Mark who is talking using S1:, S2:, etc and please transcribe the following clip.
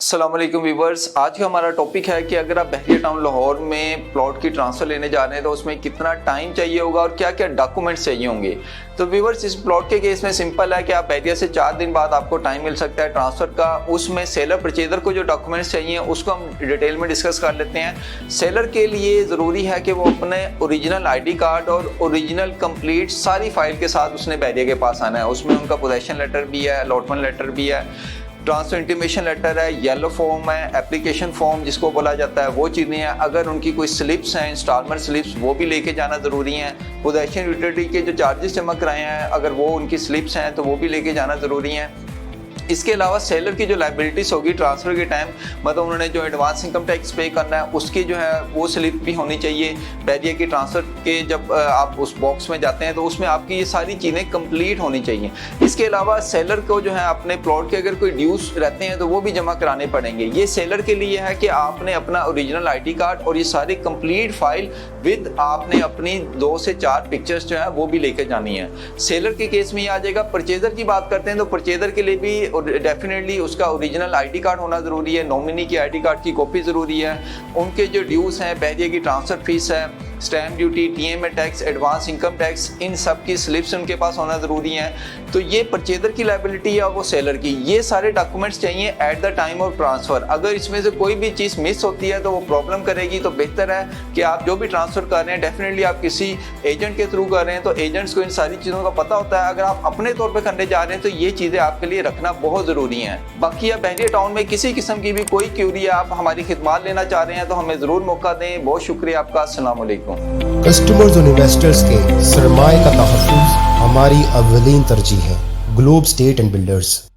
S1: अस्सलाम वालेकुम व्यूवर्स, आज का हमारा टॉपिक है कि अगर आप बहरिया टाउन लाहौर में प्लॉट की ट्रांसफ़र लेने जा रहे हैं तो उसमें कितना टाइम चाहिए होगा और क्या क्या डॉक्यूमेंट्स चाहिए होंगे। तो व्यूवर्स, इस प्लॉट के केस में सिंपल है कि आप बहरिया से 4 दिन बाद आपको टाइम मिल सकता है ट्रांसफ़र का। उसमें सेलर परचेजर को जो डॉक्यूमेंट्स चाहिए उसको हम डिटेल में डिस्कस कर लेते हैं। सेलर के लिए ज़रूरी है कि वो अपने ओरिजिनल ID कार्ड और ओरिजिनल कंप्लीट सारी फाइल के साथ उसने बहरिया के पास आना है। उसमें उनका पोजेसन लेटर भी है, अलॉटमेंट लेटर भी है, ट्रांसफर इंटीमेशन लेटर है, येलो फॉर्म है, एप्लीकेशन फॉर्म जिसको बोला जाता है, वो चीज़ें हैं। अगर उनकी कोई स्लिप्स हैं, इंस्टॉलमेंट स्लिप्स, वो भी लेके जाना ज़रूरी है। पोजेसन यूटिलिटी के जो चार्जेस जमा कराए हैं, अगर वो उनकी स्लिप्स हैं तो वो भी लेके जाना ज़रूरी है। इसके अलावा सेलर की जो लाइबिलिटीज़ होगी ट्रांसफ़र के टाइम, मतलब उन्होंने जो एडवांस इनकम टैक्स पे करना है उसकी जो है वो स्लिप भी होनी चाहिए। बहरिया की ट्रांसफ़र के जब आप उस बॉक्स में जाते हैं तो उसमें आपकी ये सारी चीज़ें कंप्लीट होनी चाहिए। इसके अलावा सेलर को जो है अपने प्लॉट के अगर कोई ड्यूज रहते हैं तो वो भी जमा कराने पड़ेंगे। ये सेलर के लिए है कि आपने अपना ओरिजिनल ID कार्ड और ये सारी कंप्लीट फाइल विद आपने अपनी 2 से 4 पिक्चर्स जो है वो भी लेके जानी है। सेलर के केस में ये आ जाएगा। परचेजर की बात करते हैं तो परचेजर के लिए भी डेफिनेटली उसका ओरिजिनल ID कार्ड होना ज़रूरी है, नॉमिनी की ID कार्ड की कॉपी ज़रूरी है, उनके जो ड्यूज़ हैं, बहरिया की ट्रांसफ़र फीस है, stamp duty, TMA tax, advance income tax, इन सब की स्लिप्स उनके पास होना ज़रूरी है। तो ये परचेजर की लाइबिलिटी है, वो सेलर की। ये सारे डॉक्यूमेंट्स चाहिए at the time of transfer. अगर इसमें से कोई भी चीज़ मिस होती है तो वो प्रॉब्लम करेगी। तो बेहतर है कि आप जो भी ट्रांसफ़र कर रहे हैं डेफिनेटली आप किसी एजेंट के थ्रू कर रहे हैं तो एजेंट्स को इन सारी चीज़ों का पता होता है। अगर आप अपने तौर पर करने जा रहे हैं तो ये चीज़ें आपके लिए रखना बहुत ज़रूरी है। बाकी आप बहरिया टाउन में किसी किस्म की भी कोई क्यूरी आप हमारी खिदमत लेना चाह रहे हैं तो हमें ज़रूर मौका दें। बहुत शुक्रिया आपका। अस्सलाम वालेकुम।
S2: कस्टमर्स और इन्वेस्टर्स के सरमाए का तहफ़्फ़ुज़ हमारी अव्वलीन तरजीह है। Globe state and builders.